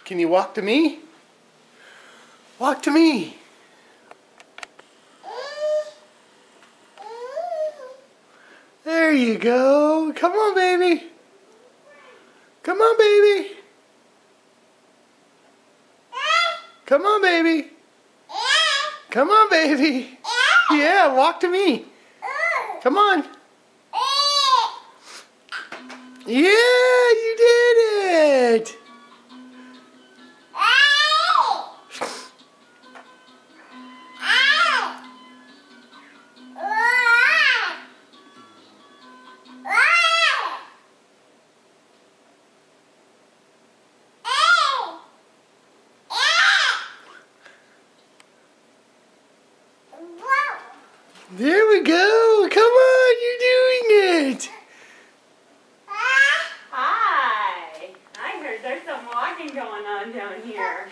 Can you walk to me? Walk to me. There you go. Come on, baby. Come on, baby. Come on, baby. Come on, baby. Yeah, walk to me. Come on. Yeah, you did it. There we go. Come on, you're doing it. Hi. I heard there's some walking going on down here.